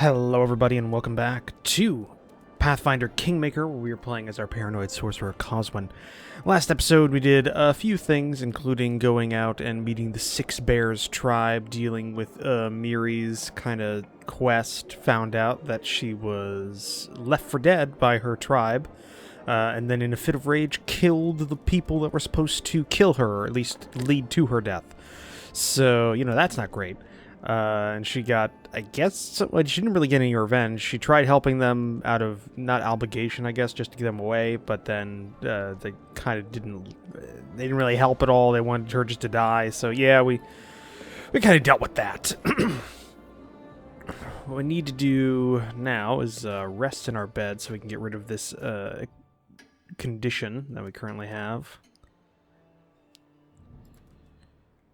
Hello everybody and welcome back to Pathfinder Kingmaker, where we are playing as our paranoid sorcerer Coswin. Last episode we did a few things, including going out and meeting the Six Bears tribe, dealing with Miri's kind of quest, found out that she was left for dead by her tribe, and then in a fit of rage killed the people that were supposed to kill her, or at least lead to her death. So, you know, that's not great. And she got, I guess, well, she didn't really get any revenge. She tried helping them out of, not obligation, I guess, just to get them away, but then they kind of didn't really help at all. They wanted her just to die, so yeah, we kind of dealt with that. What we need to do now is rest in our bed so we can get rid of this condition that we currently have.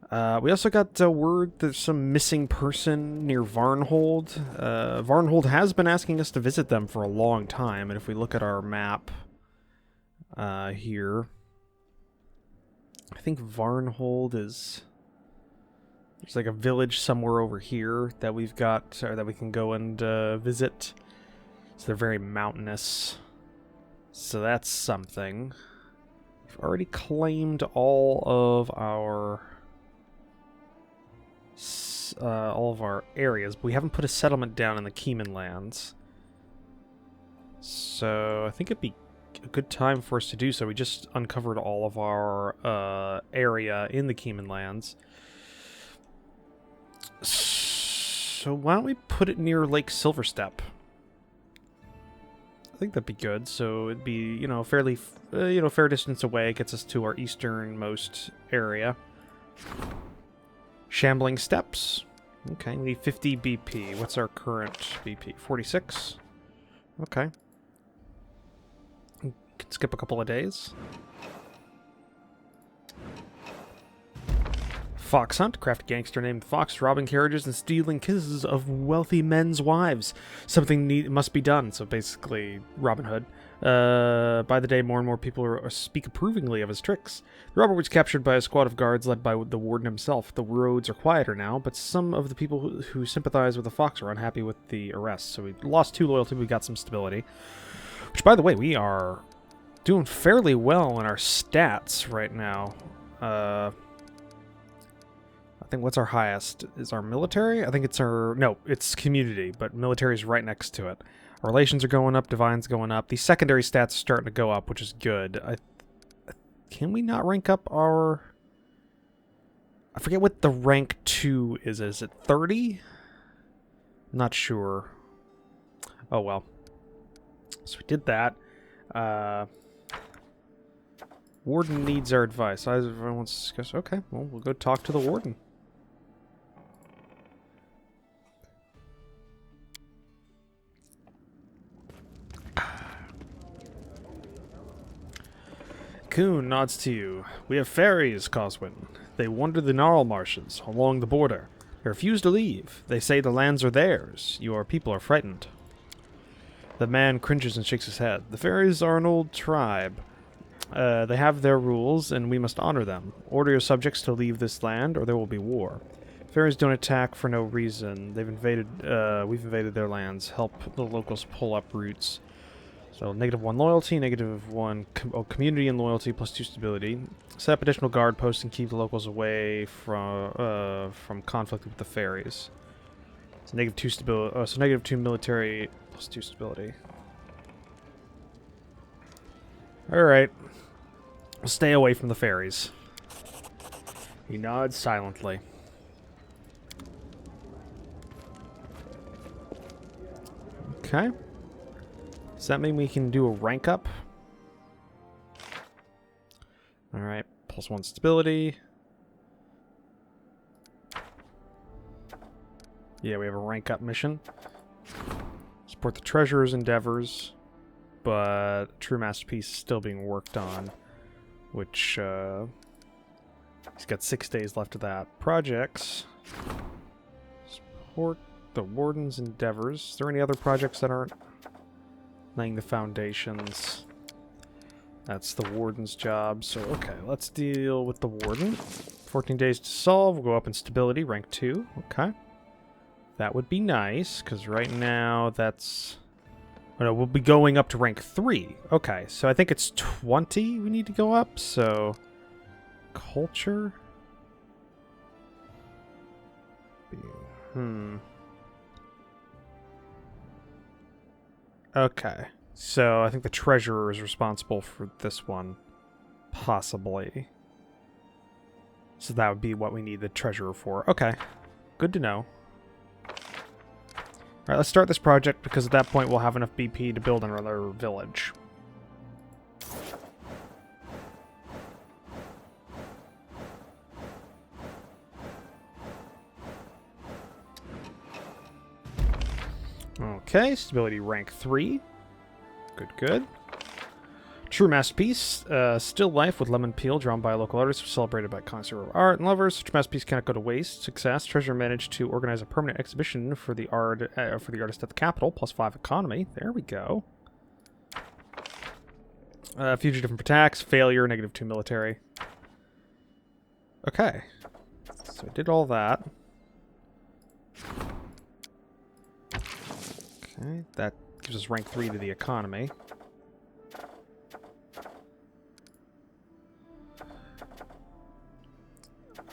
We also got word there's some missing person near Varnhold. Varnhold has been asking us to visit them for a long time, and if we look at our map here, I think Varnhold is... There's like a village somewhere over here that we've got, or that we can go and visit. So they're very mountainous. So that's something. We've already claimed all of our areas, but we haven't put a settlement down in the Keyman lands. So I think it'd be a good time for us to do so. We just uncovered all of our area in the Keyman lands. So why don't we put it near Lake Silverstep? I think that'd be good. So it'd be, you know, fairly, fair distance away. It gets us to our easternmost area. Shambling Steps. Okay, we need 50 BP. What's our current BP? 46? Okay. We can skip a couple of days. Fox Hunt. Craft a gangster named Fox, robbing carriages and stealing kisses of wealthy men's wives. Something must be done. So basically, Robin Hood. By the day, more and more people speak approvingly of his tricks. The robber was captured by a squad of guards led by the warden himself. The roads are quieter now, but some of the people who sympathize with the Fox are unhappy with the arrest. So we lost 2 loyalty, we got some stability. Which, by the way, we are doing fairly well in our stats right now. I think what's our highest? Is our military? I think it's our... No, it's community, but military is right next to it. Our relations are going up, divine's going up. These secondary stats are starting to go up, which is good. Can we not rank up our... I forget what the rank 2 is. Is it 30? Not sure. Oh, well. So we did that. Warden needs our advice. Everyone wants to discuss... Okay, well, we'll go talk to the warden. Coon nods to you. We have fairies, Coswin. They wander the gnarl marshes along the border. They refuse to leave. They say the lands are theirs. Your people are frightened. The man cringes and shakes his head. The fairies are an old tribe. They have their rules, and we must honor them. Order your subjects to leave this land, or there will be war. Fairies don't attack for no reason. We've invaded their lands. Help the locals pull up roots. So, -1 loyalty, -1 community and loyalty, +2 stability. Set up additional guard posts and keep the locals away from conflict with the fairies. So -2 stability. So -2 military, +2 stability. Alright. We'll stay away from the fairies. He nods silently. Okay. Does that mean we can do a rank up? Alright, +1 stability. Yeah, we have a rank up mission. Support the treasurer's endeavors, but True Masterpiece is still being worked on, which, he's got 6 days left of that. Projects. Support the warden's endeavors. Is there any other projects that aren't laying the foundations? That's the warden's job. So, okay, let's deal with the warden. 14 days to solve. We'll go up in stability, rank 2. Okay. That would be nice, because right now that's... Oh no, we'll be going up to rank 3. Okay, so I think it's 20 we need to go up, so... Culture? Okay, so I think the treasurer is responsible for this one. Possibly. So that would be what we need the treasurer for. Okay, good to know. Alright, let's start this project, because at that point we'll have enough BP to build another village. Okay, stability rank 3. Good, good. True masterpiece, still life with lemon peel drawn by a local artist, celebrated by connoisseur of art and lovers. True masterpiece cannot go to waste. Success. Treasurer managed to organize a permanent exhibition for the artist at the capital. +5 economy. There we go. Fugitive from attacks. Failure. -2 military. Okay. So I did all that. Okay, that gives us rank 3 to the economy.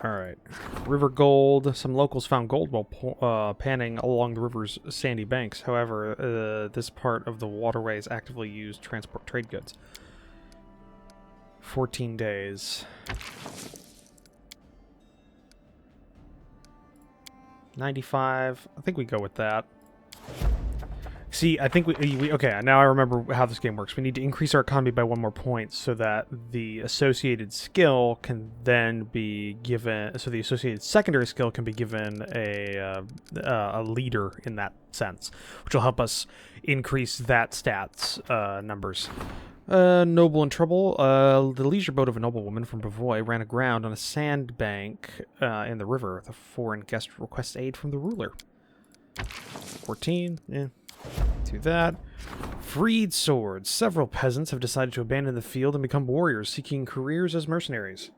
Alright. River gold. Some locals found gold while panning along the river's sandy banks. However, this part of the waterway is actively used to transport trade goods. 14 days. 95. I think we go with that. See, I think we okay, now I remember how this game works. We need to increase our economy by 1 more point so that the associated skill can then be given, so the associated secondary skill can be given a leader in that sense, which will help us increase that stats numbers. Noble in trouble. The leisure boat of a noblewoman from Bavoy ran aground on a sandbank in the river. The foreign guest requests aid from the ruler. 14, yeah. Do that. Freed swords. Several peasants have decided to abandon the field and become warriors, seeking careers as mercenaries.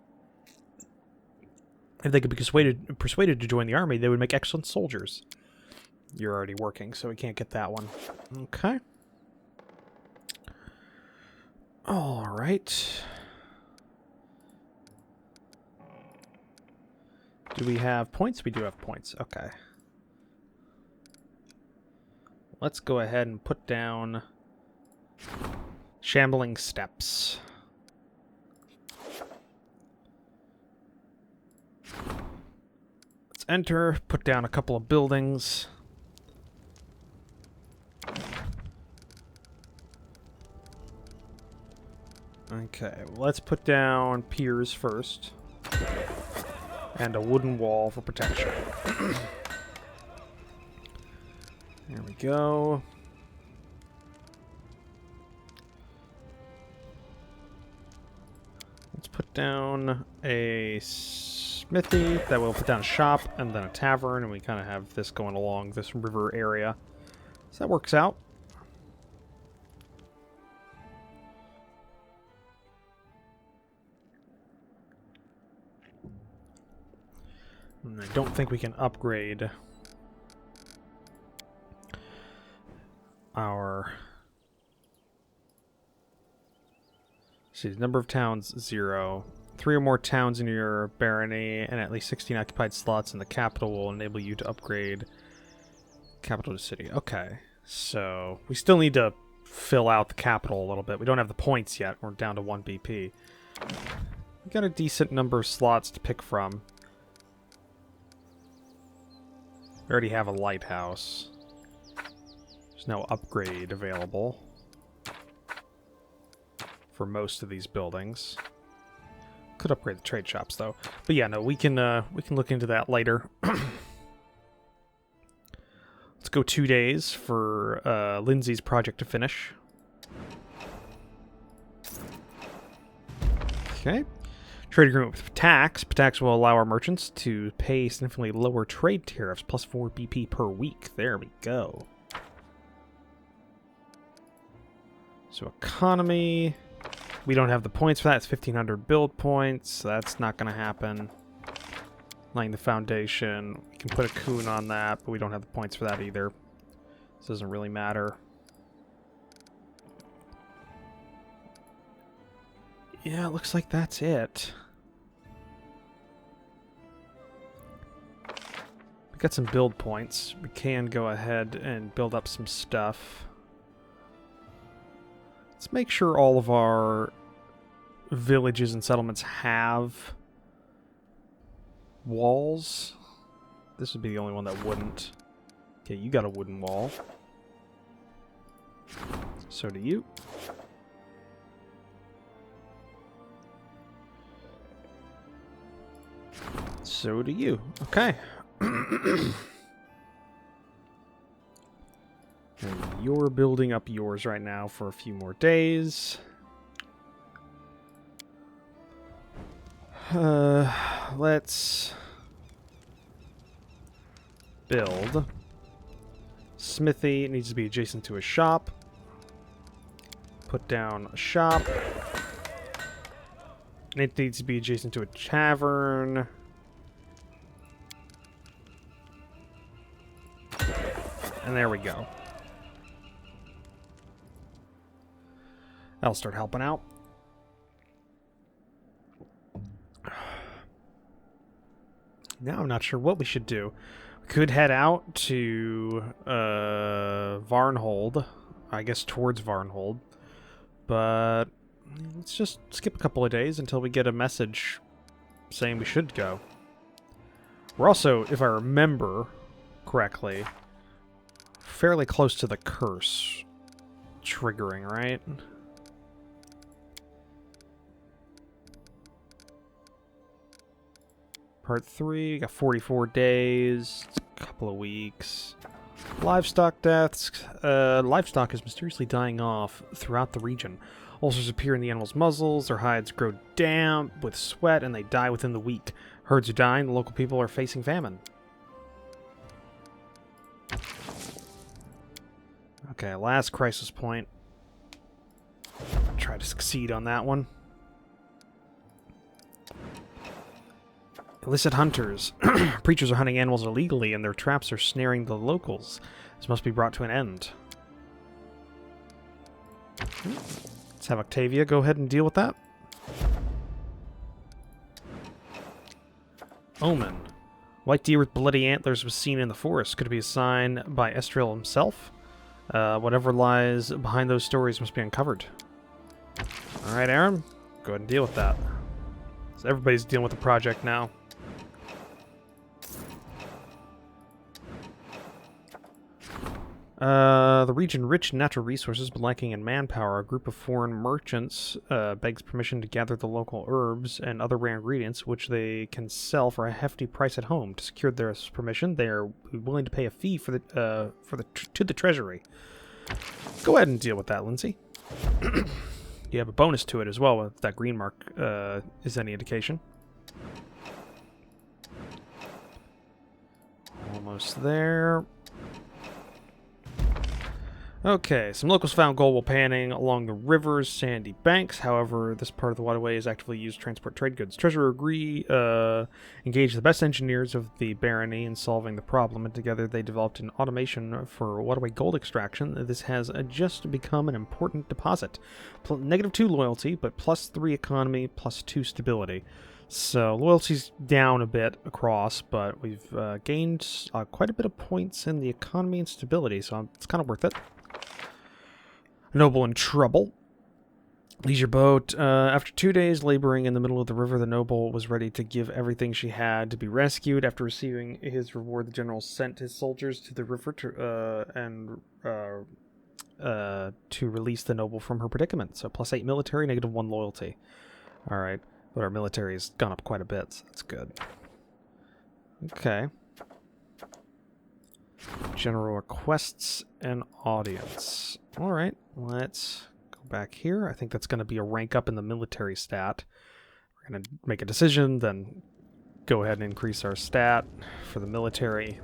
If they could be persuaded to join the army, they would make excellent soldiers. You're already working, so we can't get that one. Okay. Alright. Do we have points? We do have points. Okay. Let's go ahead and put down shambling steps. Let's enter, put down a couple of buildings. Okay, well, let's put down piers first. And a wooden wall for protection. There we go. Let's put down a smithy. That will put down a shop and then a tavern, and we kind of have this going along this river area. So that works out. And I don't think we can upgrade our... See, the number of towns, 0. 3 or more towns in your barony and at least 16 occupied slots in the capital will enable you to upgrade capital to city. Okay, so we still need to fill out the capital a little bit. We don't have the points yet. We're down to 1 BP. We got a decent number of slots to pick from. We already have a lighthouse. There's no upgrade available for most of these buildings. Could upgrade the trade shops though. But yeah, no, we can look into that later. Let's go 2 days for Lindsay's project to finish. Okay. Trade agreement with Patax. Patax will allow our merchants to pay significantly lower trade tariffs, plus 4 BP per week. There we go. So economy. We don't have the points for that. It's 1,500 build points. So that's not going to happen. laying the foundation. We can put a coon on that, but we don't have the points for that either. This doesn't really matter. Yeah, it looks like that's it. We got some build points. We can go ahead and build up some stuff. Let's make sure all of our villages and settlements have walls. This would be the only one that wouldn't. Okay, you got a wooden wall. So do you. So do you. Okay. And you're building up yours right now for a few more days. Let's build. Smithy needs to be adjacent to a shop. Put down a shop. It needs to be adjacent to a tavern. And there we go. That'll start helping out. Now I'm not sure what we should do. We could head out to Varnhold. I guess towards Varnhold. But let's just skip a couple of days until we get a message saying we should go. We're also, if I remember correctly, fairly close to the curse triggering, right? Part 3, got 44 days, a couple of weeks. Livestock deaths. Livestock is mysteriously dying off throughout the region. Ulcers appear in the animals' muzzles, their hides grow damp with sweat, and they die within the week. Herds are dying, the local people are facing famine. Okay, last crisis point. Try to succeed on that one. Illicit hunters. Preachers are hunting animals illegally, and their traps are snaring the locals. This must be brought to an end. Let's have Octavia go ahead and deal with that. Omen. White deer with bloody antlers was seen in the forest. Could it be a sign by Estriel himself? Whatever lies behind those stories must be uncovered. Alright, Aaron. Go ahead and deal with that. So everybody's dealing with the project now. The region rich in natural resources but lacking in manpower. A group of foreign merchants begs permission to gather the local herbs and other rare ingredients which they can sell for a hefty price at home. To secure their permission, they are willing to pay a fee to the treasury. Go ahead and deal with that, Lindsay. You have a bonus to it as well if that green mark is any indication. Almost there. Okay, some locals found gold while panning along the river's sandy banks. However, this part of the waterway is actively used to transport trade goods. Treasurer engaged the best engineers of the barony in solving the problem, and together they developed an automation for waterway gold extraction. This has just become an important deposit. -2 loyalty, but +3 economy, +2 stability. So loyalty's down a bit across, but we've gained quite a bit of points in the economy and stability, so it's kind of worth it. Noble in trouble. Leisure boat. After 2 days laboring in the middle of the river, the noble was ready to give everything she had to be rescued. After receiving his reward, the general sent his soldiers to the river to release the noble from her predicament. So +8 military, -1 loyalty. All right, but our military has gone up quite a bit, so that's good. Okay. General requests and audience. All right, let's go back here. I think that's going to be a rank up in the military stat. We're going to make a decision, then go ahead and increase our stat for the military.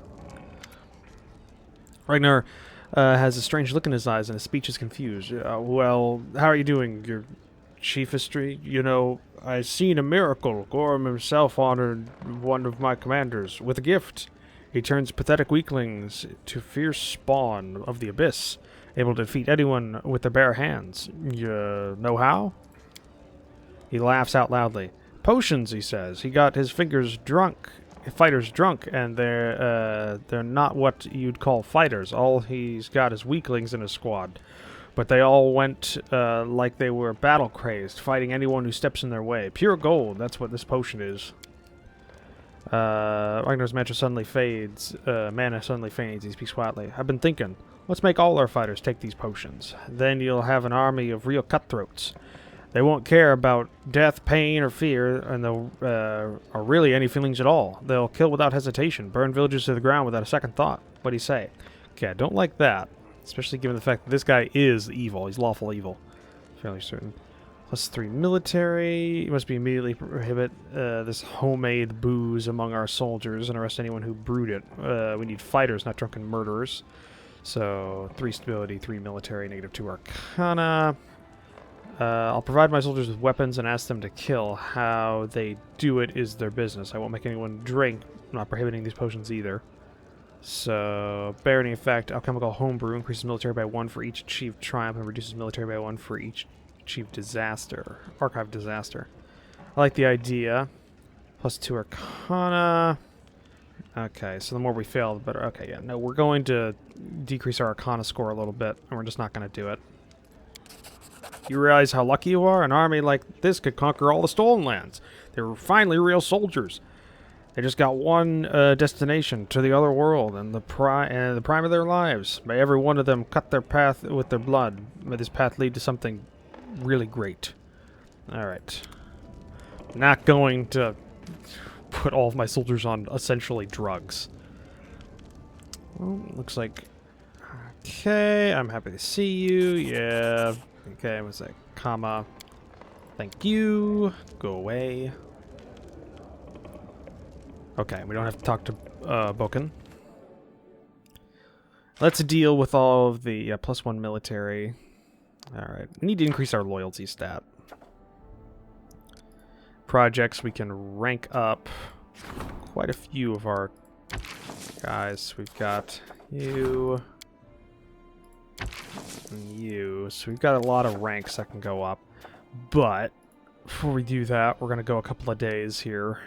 Ragnar has a strange look in his eyes and his speech is confused. Well, how are you doing? Your Chiefistry. You know, I seen a miracle. Gorham himself honored one of my commanders with a gift. He turns pathetic weaklings to fierce spawn of the abyss, able to defeat anyone with their bare hands. You know how? He laughs out loudly. Potions, he says. He got his fighters drunk, and they're not what you'd call fighters. All he's got is weaklings in his squad. But they all went like they were battle-crazed, fighting anyone who steps in their way. Pure gold, that's what this potion is. Ragnar's mantra suddenly fades. Mana suddenly fades. He speaks quietly. I've been thinking, let's make all our fighters take these potions. Then you'll have an army of real cutthroats. They won't care about death, pain, or fear, and or really any feelings at all. They'll kill without hesitation, burn villages to the ground without a second thought. What do you say? Okay, I don't like that. Especially given the fact that this guy is evil. He's lawful evil. Fairly certain. +3 military. You must be immediately prohibit this homemade booze among our soldiers and arrest anyone who brewed it. We need fighters, not drunken murderers. So 3 stability, 3 military, -2 arcana. I'll provide my soldiers with weapons and ask them to kill. How they do it is their business. I won't make anyone drink. I'm not prohibiting these potions either. So, barony effect, alchemical homebrew increases military by 1 for each achieved triumph and reduces military by 1 for each achieved disaster. Archive disaster. I like the idea. +2 arcana. Okay, so the more we fail, the better. Okay, yeah, no, we're going to decrease our arcana score a little bit, and we're just not going to do it. You realize how lucky you are? An army like this could conquer all the stolen lands. They were finally real soldiers. They just got one destination, to the other world, and the prime of their lives. May every one of them cut their path with their blood. May this path lead to something really great. Alright. Not going to put all of my soldiers on essentially drugs. Well, looks like... Okay, I'm happy to see you. Yeah. Okay, what's that? Comma. Thank you. Go away. Okay, we don't have to talk to Boken. Let's deal with all of the +1 military. Alright, we need to increase our loyalty stat. Projects, we can rank up quite a few of our guys. We've got you and you. So we've got a lot of ranks that can go up. But before we do that, we're going to go a couple of days here.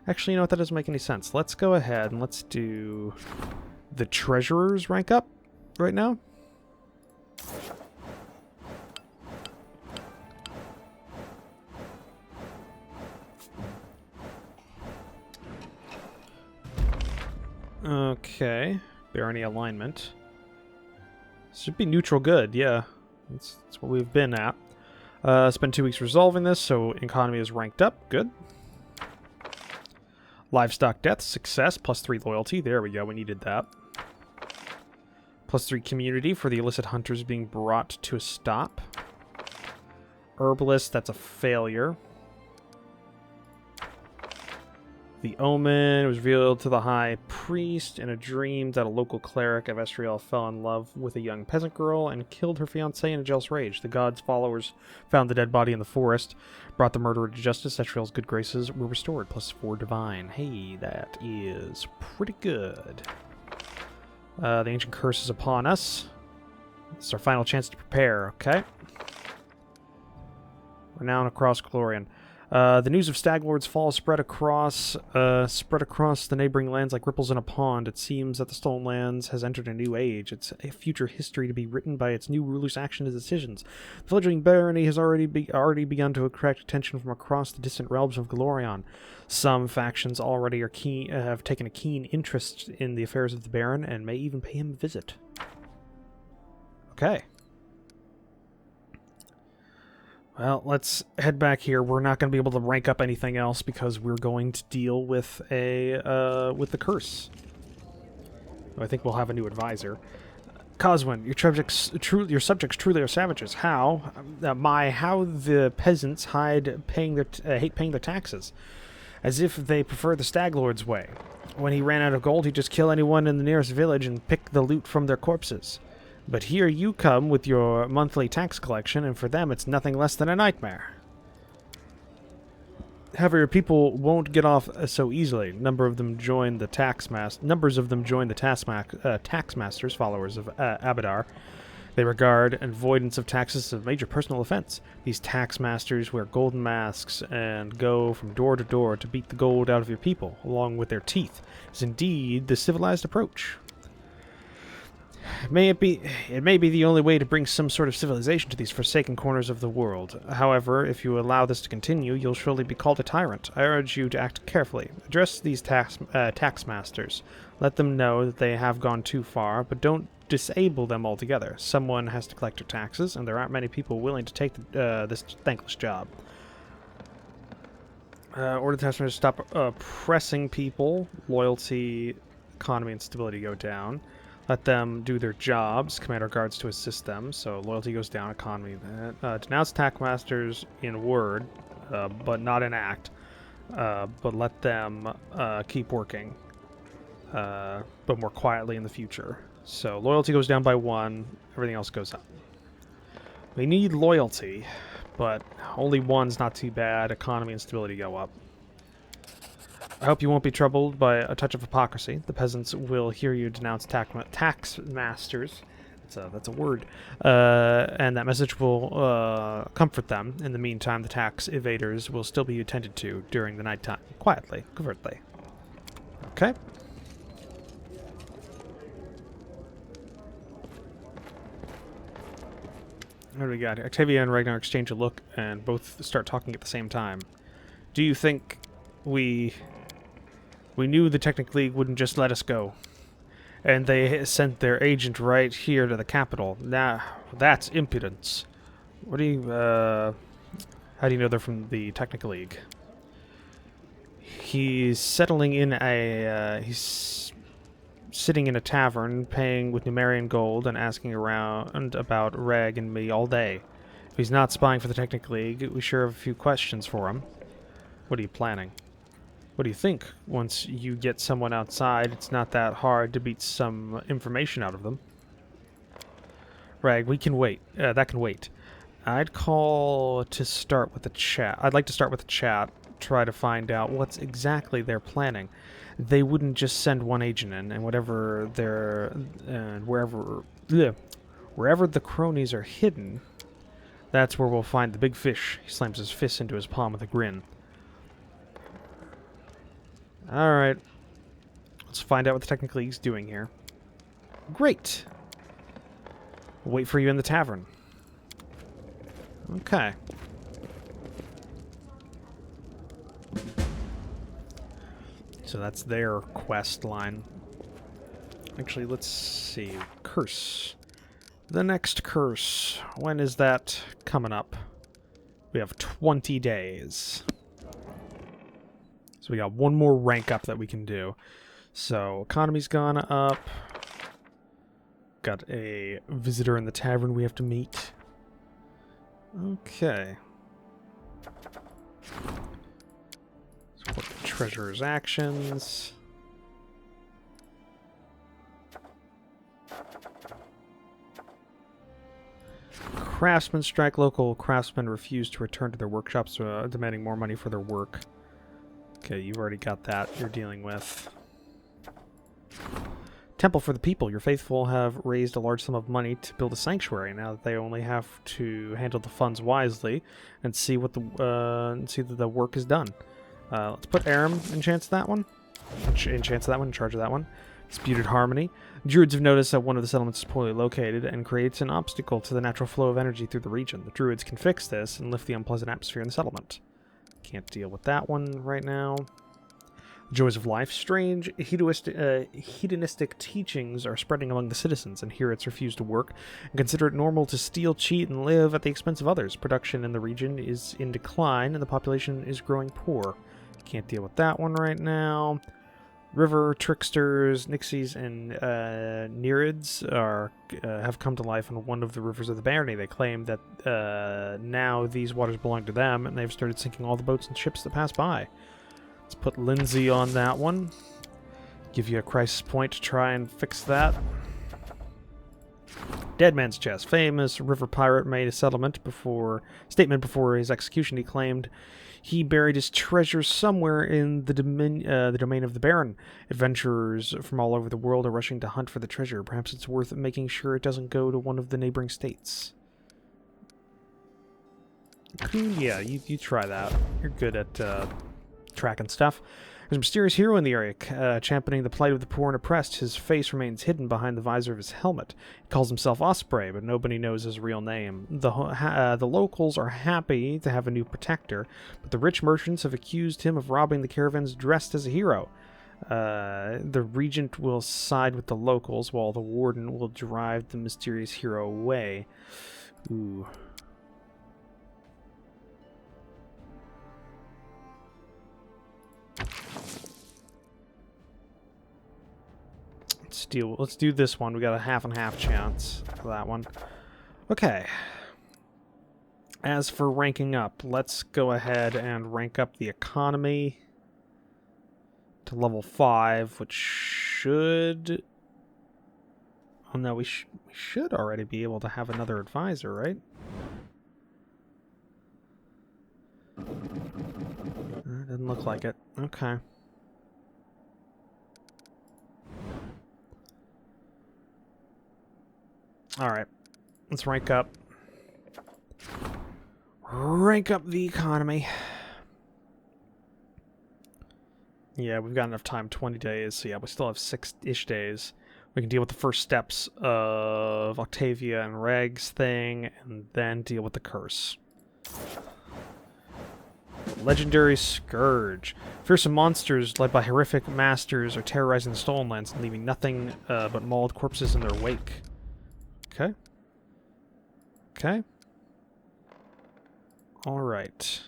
Actually, you know what? That doesn't make any sense. Let's go ahead and let's do the treasurer's rank up right now. Okay. Barony alignment. Should be neutral good, yeah. That's what we've been at. Spent 2 weeks resolving this, so economy is ranked up. Good. Livestock death, success, +3 loyalty. There we go, we needed that. +3 community for the illicit hunters being brought to a stop. Herbalist, that's a failure. The omen was revealed to the high priest in a dream that a local cleric of Estriel fell in love with a young peasant girl and killed her fiancé in a jealous rage. The god's followers found the dead body in the forest, brought the murderer to justice. Estriel's good graces were restored, +4 divine. Hey, that is pretty good. The ancient curse is upon us. This is our final chance to prepare, okay? Renown across Glorian. The news of Staglord's fall spread across the neighboring lands like ripples in a pond. It seems that the Stolen Lands has entered a new age. It's a future history to be written by its new rulers' actions and decisions. The fledgling barony has already begun to attract attention from across the distant realms of Glorion. Some factions already have taken a keen interest in the affairs of the Baron and may even pay him a visit. Okay. Well, let's head back here. We're not going to be able to rank up anything else because we're going to deal with with the curse. I think we'll have a new advisor. Coswin, your subjects truly are savages. How? How the peasants hate paying their taxes, as if they prefer the Staglord's way. When he ran out of gold, he'd just kill anyone in the nearest village and pick the loot from their corpses. But here you come with your monthly tax collection, and for them it's nothing less than a nightmare. However, people won't get off so easily. Numbers of them join the taxmasters, followers of Abadar. They regard avoidance of taxes as a major personal offense. These taxmasters wear golden masks and go from door to door to beat the gold out of your people, along with their teeth. It's indeed the civilized approach. It may be the only way to bring some sort of civilization to these forsaken corners of the world. However, if you allow this to continue, you'll surely be called a tyrant. I urge you to act carefully. Address these taxmasters. Let them know that they have gone too far, but don't disable them altogether. Someone has to collect their taxes, and there aren't many people willing to take this thankless job. Order the taxmasters to stop oppressing people. Loyalty, economy, and stability go down. Let them do their jobs. Command our guards to assist them. So loyalty goes down, economy. Denounce taxmasters in word, but not in act. But let them keep working, but more quietly in the future. So loyalty goes down by 1. Everything else goes up. We need loyalty, but only 1's not too bad. Economy and stability go up. I hope you won't be troubled by a touch of hypocrisy. The peasants will hear you denounce tax masters. That's a word. And that message will comfort them. In the meantime, the tax evaders will still be attended to during the nighttime. Quietly, covertly. Okay. What do we got here? Octavia and Ragnar exchange a look and both start talking at the same time. Do you think we knew the Technic League wouldn't just let us go? And they sent their agent right here to the capital. Nah, that's impudence. What do you, how do you know they're from the Technic League? He's settling in he's sitting in a tavern, paying with Numerian gold, and asking around about Reg and me all day. If he's not spying for the Technic League, we sure have a few questions for him. What are you planning? What do you think? Once you get someone outside, it's not that hard to beat some information out of them. Rag, we can wait. That can wait. I'd call to start with the chat. I'd like to start with the chat, try to find out what's exactly they're planning. They wouldn't just send one agent in, and whatever they're, wherever the cronies are hidden, that's where we'll find the big fish. He slams his fist into his palm with a grin. Alright. Let's find out what the Technic League's doing here. Great! We'll wait for you in the tavern. Okay. So that's their quest line. Actually, let's see. Curse. The next curse. When is that coming up? We have 20 days. So we got one more rank up that we can do. So economy's gone up. Got a visitor in the tavern we have to meet. Okay. Support the treasurer's actions. Craftsmen strike. Local craftsmen refuse to return to their workshops, demanding more money for their work. Okay, you've already got that you're dealing with. Temple for the people. Your faithful have raised a large sum of money to build a sanctuary. Now that they only have to handle the funds wisely and see what see that the work is done. Let's put Aram in chance of that one. In chance of that one, in charge of that one. Disputed harmony. Druids have noticed that one of the settlements is poorly located and creates an obstacle to the natural flow of energy through the region. The Druids can fix this and lift the unpleasant atmosphere in the settlement. Can't deal with that one right now. Joys of life. Strange hedonistic teachings are spreading among the citizens, and here it's refused to work and consider it normal to steal, cheat, and live at the expense of others. Production in the region is in decline, and the population is growing poor. Can't deal with that one right now. River tricksters, Nixies, and Nereids have come to life on one of the rivers of the Barony. They claim that now these waters belong to them, and they've started sinking all the boats and ships that pass by. Let's put Lindsay on that one. Give you a crisis point to try and fix that. Dead Man's Chest. Famous river pirate made a statement before his execution. He claimed he buried his treasure somewhere in the domain of the Baron. Adventurers from all over the world are rushing to hunt for the treasure. Perhaps it's worth making sure it doesn't go to one of the neighboring states. Yeah, you try that. You're good at tracking stuff. There's a mysterious hero in the area, championing the plight of the poor and oppressed. His face remains hidden behind the visor of his helmet. He calls himself Osprey, but nobody knows his real name. The locals are happy to have a new protector, but the rich merchants have accused him of robbing the caravans dressed as a hero. The regent will side with the locals, while the warden will drive the mysterious hero away. Ooh. Let's do this one. We got a half and half chance for that one. Okay. As for ranking up, let's go ahead and rank up the economy to level 5, which should... Oh no, we should already be able to have another advisor, right? Doesn't look like it. Okay. Alright, let's rank up. Rank up the economy. Yeah, we've got enough time, 20 days, so yeah, we still have 6-ish days. We can deal with the first steps of Octavia and Reg's thing, and then deal with the curse. Legendary Scourge. Fearsome monsters led by horrific masters are terrorizing the stolen lands and leaving nothing but mauled corpses in their wake. Okay. Okay. Alright.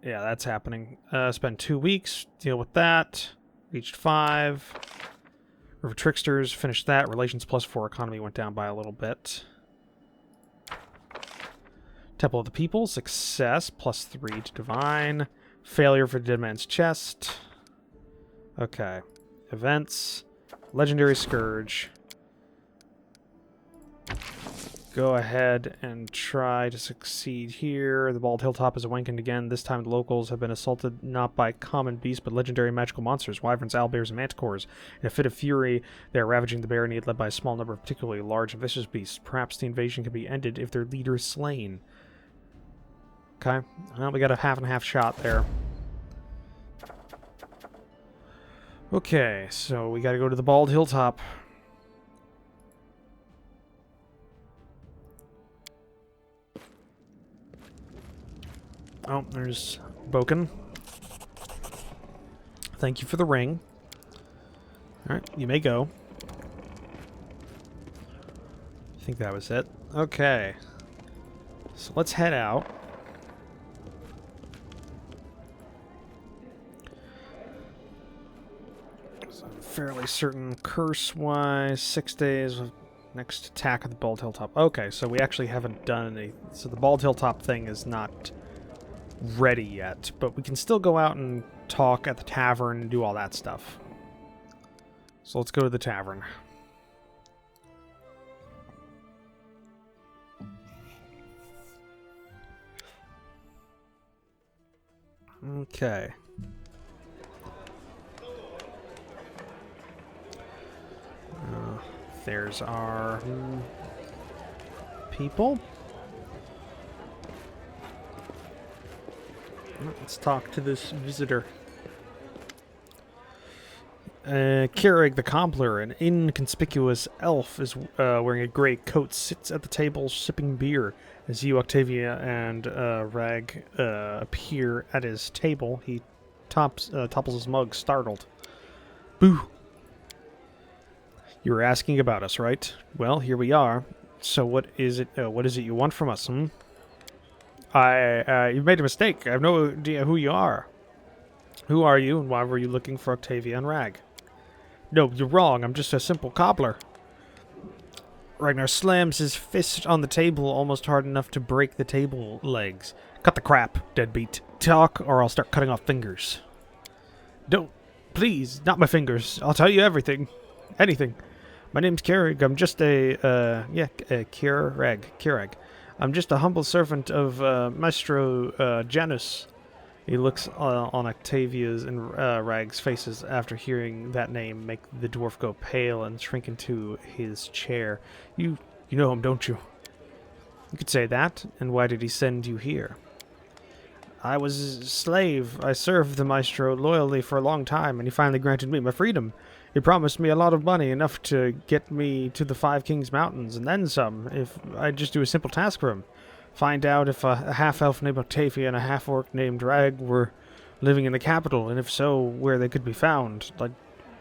Yeah, that's happening. Spend 2 weeks, deal with that. Reached 5. River Tricksters, finished that. Relations +4, economy went down by a little bit. Temple of the People, success, +3 to divine. Failure for Dead Man's Chest. Okay. Events. Legendary Scourge. Go ahead and try to succeed here. The Bald Hilltop is awakened again. This time the locals have been assaulted not by common beasts, but legendary magical monsters, wyverns, owlbears, and manticores. In a fit of fury, they are ravaging the barony, led by a small number of particularly large and vicious beasts. Perhaps the invasion can be ended if their leader is slain. Okay, well, we got a half and half shot there. Okay, so we gotta go to the Bald Hilltop. Oh, there's Boken. Thank you for the ring. Alright, you may go. I think that was it. Okay. So let's head out. So I'm fairly certain curse-wise, 6 days of next attack of the Bald Hilltop. Okay, so we actually haven't done any... So the Bald Hilltop thing is not ready yet, but we can still go out and talk at the tavern and do all that stuff. So let's go to the tavern. Okay. There's our people. Let's talk to this visitor. Keurig the Cobbler, an inconspicuous elf, is wearing a gray coat, sits at the table sipping beer. As you, Octavia, and Rag appear at his table, he topples his mug, startled. Boo! You were asking about us, right? Well, here we are. So what is it you want from us, hmm? You've made a mistake. I have no idea who you are. Who are you, and why were you looking for Octavia and Rag? No, you're wrong. I'm just a simple cobbler. Ragnar slams his fist on the table almost hard enough to break the table legs. Cut the crap, deadbeat. Talk, or I'll start cutting off fingers. Don't. Please, not my fingers. I'll tell you everything. Anything. My name's Keurig. I'm just Keurig. I'm just a humble servant of Maestro Janus. He looks on Octavia's and Rag's faces after hearing that name make the dwarf go pale and shrink into his chair. You know him, don't you? You could say that. And why did he send you here? I was a slave. I served the Maestro loyally for a long time, and he finally granted me my freedom. He promised me a lot of money, enough to get me to the Five Kings Mountains, and then some, if I just do a simple task for him. Find out if a half-elf named Octavia and a half-orc named Rag were living in the capital, and if so, where they could be found.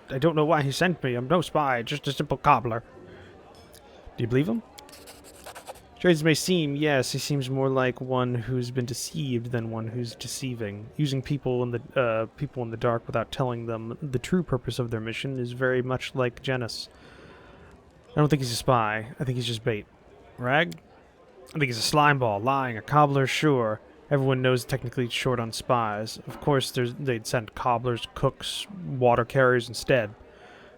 I don't know why he sent me. I'm no spy, just a simple cobbler. Do you believe him? Trades may seem, yes, he seems more like one who's been deceived than one who's deceiving. Using people in the dark without telling them the true purpose of their mission is very much like Janus. I don't think he's a spy. I think he's just bait. Rag? I think he's a slimeball, lying, a cobbler, sure. Everyone knows technically it's short on spies. Of course, they'd send cobblers, cooks, water carriers instead.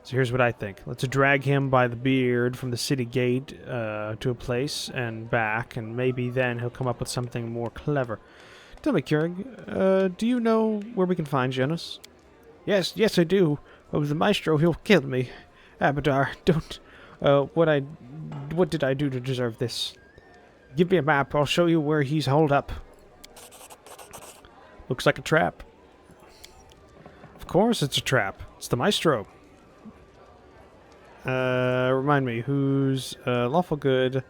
So here's what I think. Let's drag him by the beard from the city gate to a place and back, and maybe then he'll come up with something more clever. Tell me, Keurig, do you know where we can find Janus? Yes, I do. But with the Maestro, he'll kill me. Abadar, don't... what did I do to deserve this? Give me a map. I'll show you where he's holed up. Looks like a trap. Of course it's a trap. It's the Maestro. Remind me, who's lawful good?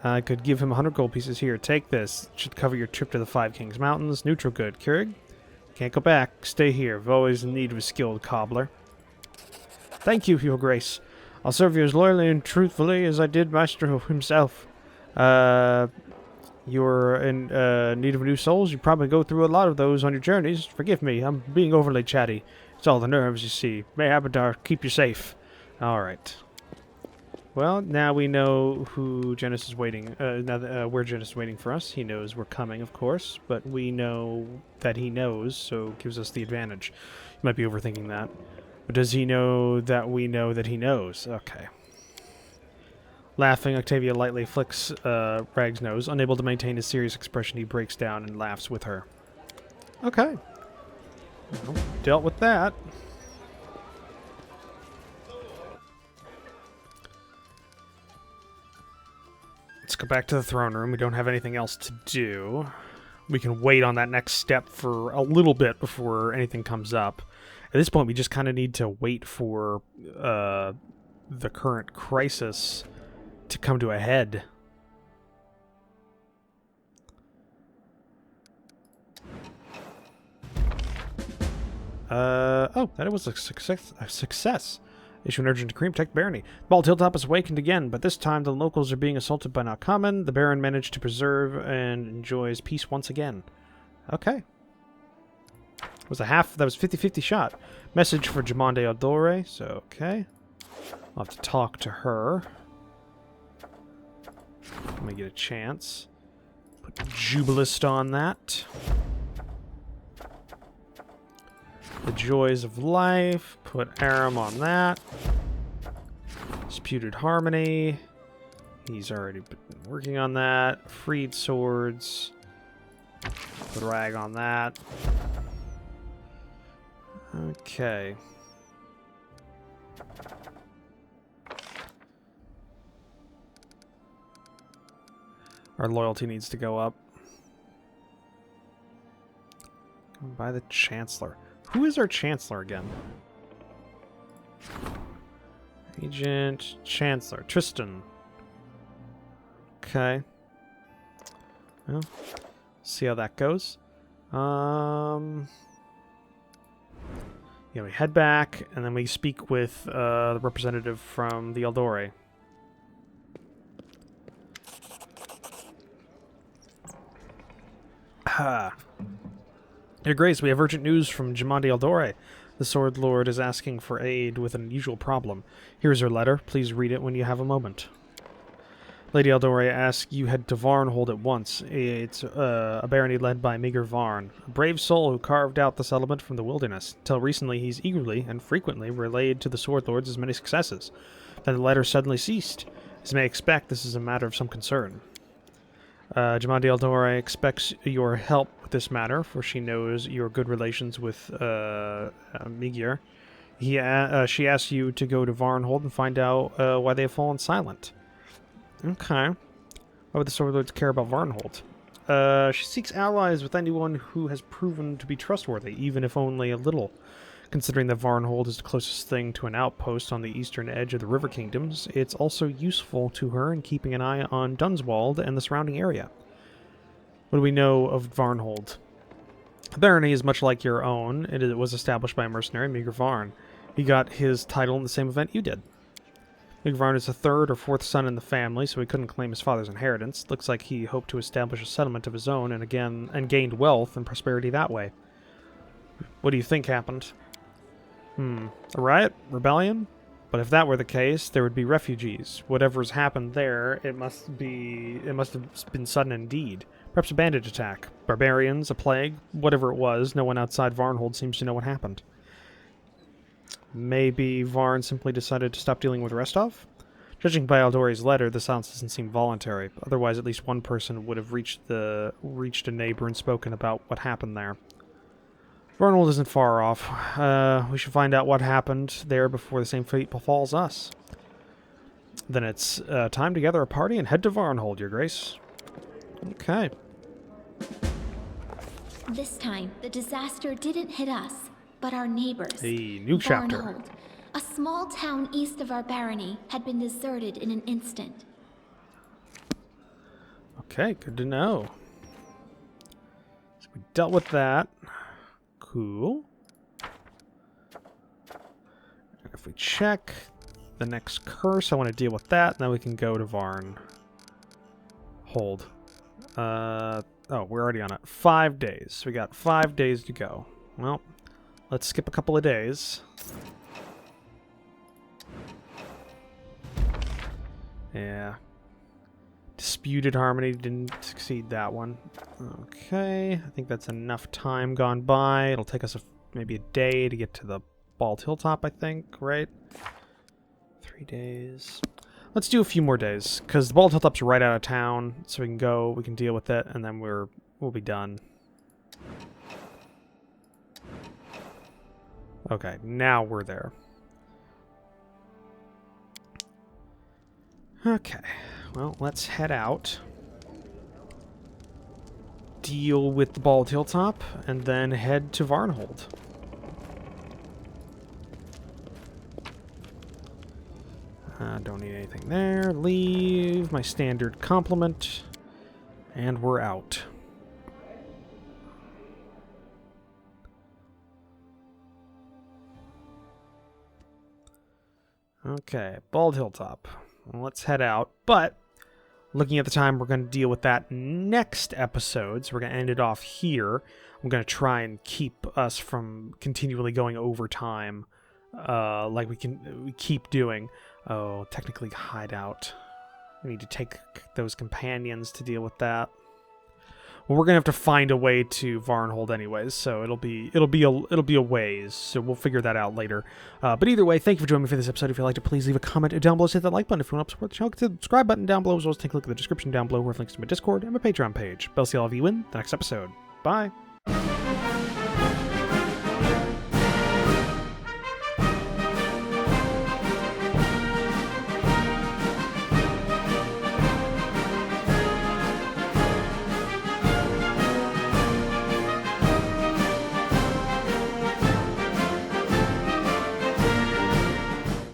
I could give him 100 gold pieces here. Take this. Should cover your trip to the Five Kings Mountains. Neutral good. Keurig? Can't go back. Stay here. I've always in need of a skilled cobbler. Thank you, your grace. I'll serve you as loyally and truthfully as I did Maestro himself. You're in need of new souls. You probably go through a lot of those on your journeys. Forgive me. I'm being overly chatty. It's all the nerves, you see. May Abadar keep you safe. Alright. Well, now we know who Janus is waiting, where Janus is waiting for us. He knows we're coming, of course, but we know that he knows, so it gives us the advantage. You might be overthinking that. But does he know that we know that he knows? Okay. Laughing, Octavia lightly flicks Rag's nose. Unable to maintain his serious expression, he breaks down and laughs with her. Okay. Well, dealt with that. Let's go back to the throne room. We don't have anything else to do. We can wait on that next step for a little bit before anything comes up. At this point, we just kind of need to wait for the current crisis to come to a head. That was a success. Issue an urgent decree, protect Barony. Bald Hilltop is awakened again, but this time the locals are being assaulted by not common. The Baron managed to preserve and enjoys peace once again. Okay. It was that was 50-50 shot. Message for Jamande Aldore, so okay. I'll have to talk to her. Let me get a chance. Put Jubilist on that. The Joys of Life. Put Aram on that. Disputed Harmony. He's already been working on that. Freed Swords. Put Rag on that. Okay. Our loyalty needs to go up. By the Chancellor. Who is our Chancellor again? Agent, Chancellor, Tristan. Okay. Well, see how that goes. Yeah, we head back, and then we speak with the representative from the Eldore. Ha! Your Grace, we have urgent news from Jamande Eldore. The Sword Lord is asking for aid with an unusual problem. Here is her letter. Please read it when you have a moment. Lady Eldore asks you head to Varnhold at once. It's a barony led by Meager Varn, a brave soul who carved out the settlement from the wilderness. Till recently, he's eagerly and frequently relayed to the Sword Lords his many successes. Then the letter suddenly ceased. As you may expect, this is a matter of some concern. Jamadi Eldora expects your help with this matter, for she knows your good relations with Migir. She asks you to go to Varnhold and find out why they have fallen silent. Okay. Why would the Swordlords care about Varnhold? She seeks allies with anyone who has proven to be trustworthy, even if only a little. Considering that Varnhold is the closest thing to an outpost on the eastern edge of the River Kingdoms, it's also useful to her in keeping an eye on Dunswald and the surrounding area. What do we know of Varnhold? The barony is much like your own. It was established by a mercenary, Migir Varn. He got his title in the same event you did. Migir Varn is the third or fourth son in the family, so he couldn't claim his father's inheritance. Looks like he hoped to establish a settlement of his own and gained wealth and prosperity that way. What do you think happened? A riot? Rebellion? But if that were the case, there would be refugees. Whatever's happened there, it must have been sudden indeed. Perhaps a bandit attack. Barbarians, a plague, whatever it was, no one outside Varnhold seems to know what happened. Maybe Varn simply decided to stop dealing with Restov? Judging by Aldori's letter, the silence doesn't seem voluntary. Otherwise, at least one person would have reached a neighbor and spoken about what happened there. Varnhold isn't far off. We should find out what happened there before the same fate befalls us. Then it's time to gather a party and head to Varnhold, Your Grace. Okay. This time, the disaster didn't hit us, but our neighbors. The new chapter. Varnhold, a small town east of our barony, had been deserted in an instant. Okay, good to know. So we dealt with that. Cool. And if we check the next curse, I want to deal with that, and then we can go to Varn. Hold. Oh, we're already on it. 5 days. We got 5 days to go. Well, let's skip a couple of days. Yeah. Disputed Harmony didn't succeed that one. Okay, I think that's enough time gone by. It'll take us maybe a day to get to the Bald Hilltop, I think, right? 3 days. Let's do a few more days, because the Bald Hilltop's right out of town, so we can go, we can deal with it, and then we'll be done. Okay, now we're there. Okay, well, let's head out. Deal with the Bald Hilltop, and then head to Varnhold. Don't need anything there. Leave my standard compliment, and we're out. Okay, Bald Hilltop. Well, let's head out, but looking at the time, we're going to deal with that next episode, so we're going to end it off here. I'm going to try and keep us from continually going over time, like we keep doing. Oh, technically hideout. We need to take those companions to deal with that. Well, we're gonna have to find a way to Varnhold anyways, so it'll be a ways. So we'll figure that out later. But either way, thank you for joining me for this episode. If you'd like to, please leave a comment down below. Hit that like button if you want to support the channel. Hit the subscribe button down below, as well as take a look at the description down below, where links to my Discord and my Patreon page. But I'll see all of you in the next episode. Bye.